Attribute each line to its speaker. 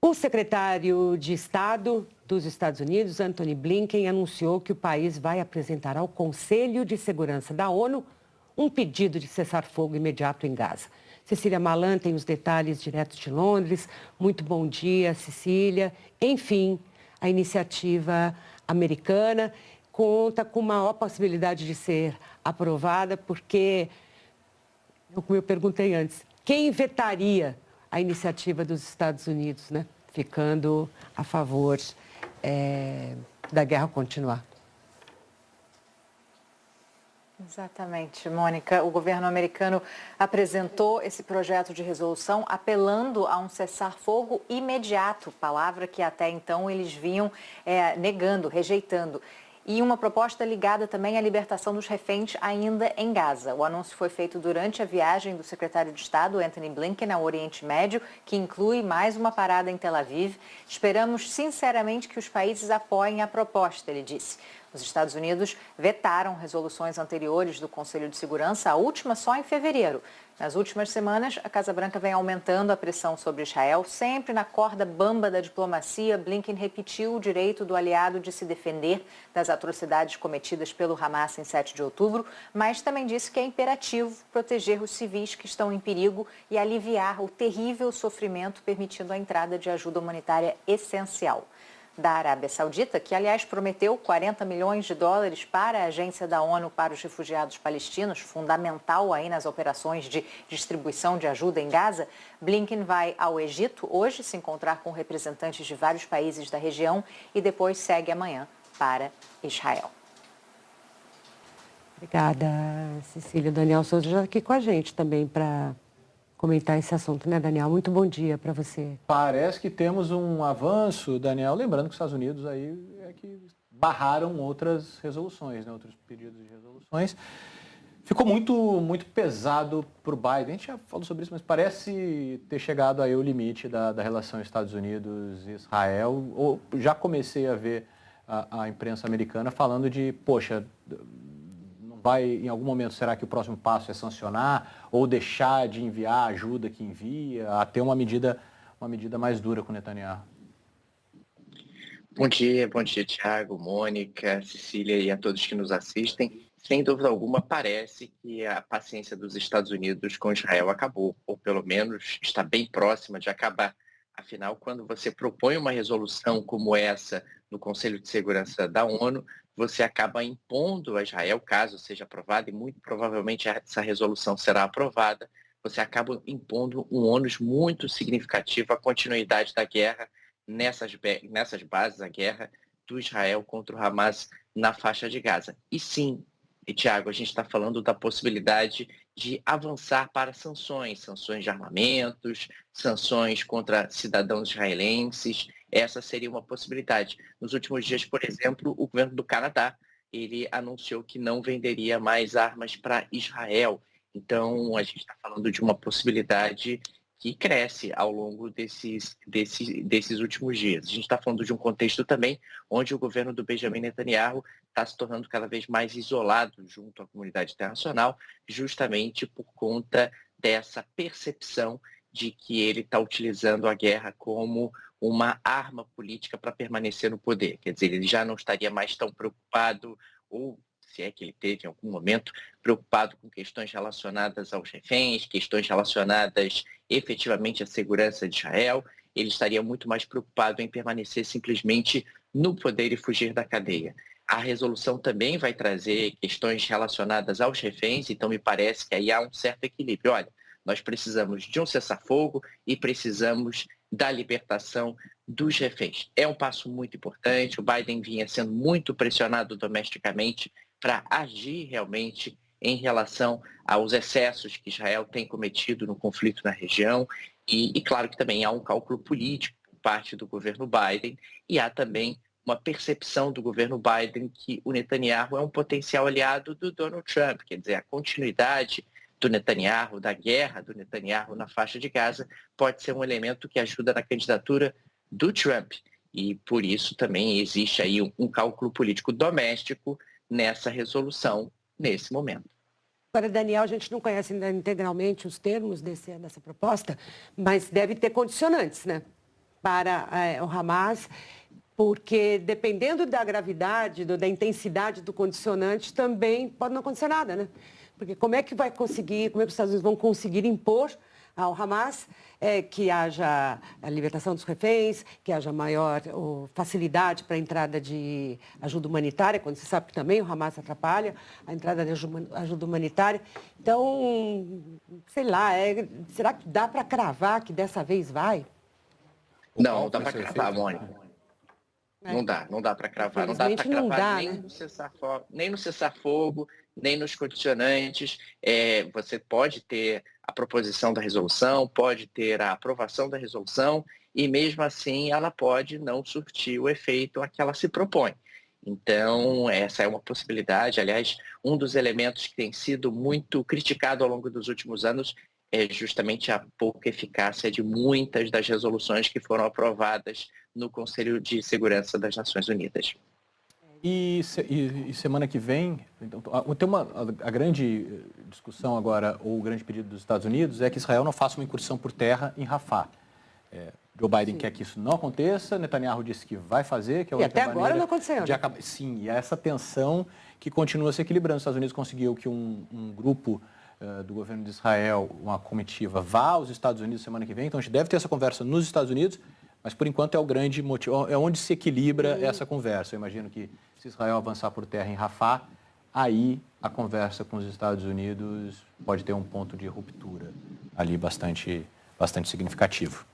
Speaker 1: O secretário de Estado dos Estados Unidos, Antony Blinken, anunciou que o país vai apresentar ao Conselho de Segurança da ONU um pedido de cessar-fogo imediato em Gaza. Cecília Malan tem os detalhes diretos de Londres. Muito bom dia, Cecília. Enfim, a iniciativa americana conta com maior possibilidade de ser aprovada, porque, como eu perguntei antes, quem vetaria a iniciativa dos Estados Unidos, né? Ficando a favor da guerra continuar.
Speaker 2: Exatamente, Mônica. O governo americano apresentou esse projeto de resolução apelando a um cessar-fogo imediato, palavra que até então eles vinham negando, rejeitando. E uma proposta ligada também à libertação dos reféns ainda em Gaza. O anúncio foi feito durante a viagem do secretário de Estado, Antony Blinken, ao Oriente Médio, que inclui mais uma parada em Tel Aviv. Esperamos sinceramente que os países apoiem a proposta, ele disse. Os Estados Unidos vetaram resoluções anteriores do Conselho de Segurança, a última só em fevereiro. Nas últimas semanas, a Casa Branca vem aumentando a pressão sobre Israel, sempre na corda bamba da diplomacia. Blinken repetiu o direito do aliado de se defender das atrocidades cometidas pelo Hamas em 7 de outubro, mas também disse que é imperativo proteger os civis que estão em perigo e aliviar o terrível sofrimento, permitindo a entrada de ajuda humanitária essencial. Da Arábia Saudita, que aliás prometeu 40 milhões de dólares para a Agência da ONU para os Refugiados Palestinos, fundamental aí nas operações de distribuição de ajuda em Gaza, Blinken vai ao Egito hoje se encontrar com representantes de vários países da região e depois segue amanhã para Israel.
Speaker 1: Obrigada, Cecília. Daniel Souza já aqui com a gente também para comentar esse assunto, né, Daniel? Muito bom dia para você.
Speaker 3: Parece que temos um avanço, Daniel, lembrando que os Estados Unidos aí é que barraram outras resoluções, né, outros pedidos de resoluções. Ficou muito pesado para o Biden. A gente já falou sobre isso, mas parece ter chegado aí o limite da relação Estados Unidos-Israel. Já comecei a ver a imprensa americana falando de, poxa, em algum momento, será que o próximo passo é sancionar ou deixar de enviar a ajuda que envia, a ter uma medida mais dura com Netanyahu?
Speaker 4: Bom dia, Thiago, Mônica, Cecília e a todos que nos assistem. Sem dúvida alguma, parece que a paciência dos Estados Unidos com Israel acabou, ou pelo menos está bem próxima de acabar. Afinal, quando você propõe uma resolução como essa no Conselho de Segurança da ONU, você acaba impondo a Israel, caso seja aprovada, e muito provavelmente essa resolução será aprovada, você acaba impondo um ônus muito significativo à continuidade da guerra nessas bases, a guerra do Israel contra o Hamas na faixa de Gaza. E sim, Thiago, a gente está falando da possibilidade de avançar para sanções de armamentos, sanções contra cidadãos israelenses. Essa seria uma possibilidade. Nos últimos dias, por exemplo, o governo do Canadá, ele anunciou que não venderia mais armas para Israel. Então, a gente está falando de uma possibilidade que cresce ao longo desses últimos dias. A gente está falando de um contexto também onde o governo do Benjamin Netanyahu está se tornando cada vez mais isolado junto à comunidade internacional, justamente por conta dessa percepção de que ele está utilizando a guerra como uma arma política para permanecer no poder. Quer dizer, ele já não estaria mais tão preocupado, ou se é que ele teve em algum momento, preocupado com questões relacionadas aos reféns, questões relacionadas efetivamente à segurança de Israel. Ele estaria muito mais preocupado em permanecer simplesmente no poder e fugir da cadeia. A resolução também vai trazer questões relacionadas aos reféns, então me parece que aí há um certo equilíbrio. Olha, nós precisamos de um cessar-fogo e precisamos da libertação dos reféns. É um passo muito importante, o Biden vinha sendo muito pressionado domesticamente para agir realmente em relação aos excessos que Israel tem cometido no conflito na região e claro que também há um cálculo político por parte do governo Biden e há também uma percepção do governo Biden que o Netanyahu é um potencial aliado do Donald Trump, quer dizer, a continuidade do Netanyahu, da guerra do Netanyahu na faixa de Gaza, pode ser um elemento que ajuda na candidatura do Trump. E por isso também existe aí um cálculo político doméstico nessa resolução, nesse momento.
Speaker 1: Agora, Daniel, a gente não conhece ainda integralmente os termos dessa proposta, mas deve ter condicionantes, né? para o Hamas, porque dependendo da gravidade, da intensidade do condicionante, também pode não acontecer nada, né? Porque como é que os Estados Unidos vão conseguir impor ao Hamas que haja a libertação dos reféns, que haja maior facilidade para a entrada de ajuda humanitária, quando se sabe que também o Hamas atrapalha a entrada de ajuda humanitária. Então, sei lá, será que dá para cravar que dessa vez vai?
Speaker 4: Não dá para cravar, Mônica. Não dá para cravar. Não dá para cravar nem, né? No cessar-fogo, nem nos condicionantes. Você pode ter a proposição da resolução, pode ter a aprovação da resolução e mesmo assim ela pode não surtir o efeito a que ela se propõe. Então, essa é uma possibilidade. Aliás, um dos elementos que tem sido muito criticado ao longo dos últimos anos é justamente a pouca eficácia de muitas das resoluções que foram aprovadas no Conselho de Segurança das Nações Unidas.
Speaker 3: E semana que vem, tem a grande discussão agora, ou o grande pedido dos Estados Unidos é que Israel não faça uma incursão por terra em Rafah. Joe Biden quer que isso não aconteça, Netanyahu disse que vai fazer, que é a única
Speaker 1: maneira agora não aconteceu, né?
Speaker 3: Sim, e é essa tensão que continua se equilibrando. Os Estados Unidos conseguiu que um grupo do governo de Israel, uma comitiva, vá aos Estados Unidos semana que vem, então a gente deve ter essa conversa nos Estados Unidos, mas por enquanto é o grande motivo, é onde se equilibra essa conversa. Eu imagino que se Israel avançar por terra em Rafah, aí a conversa com os Estados Unidos pode ter um ponto de ruptura ali bastante significativo.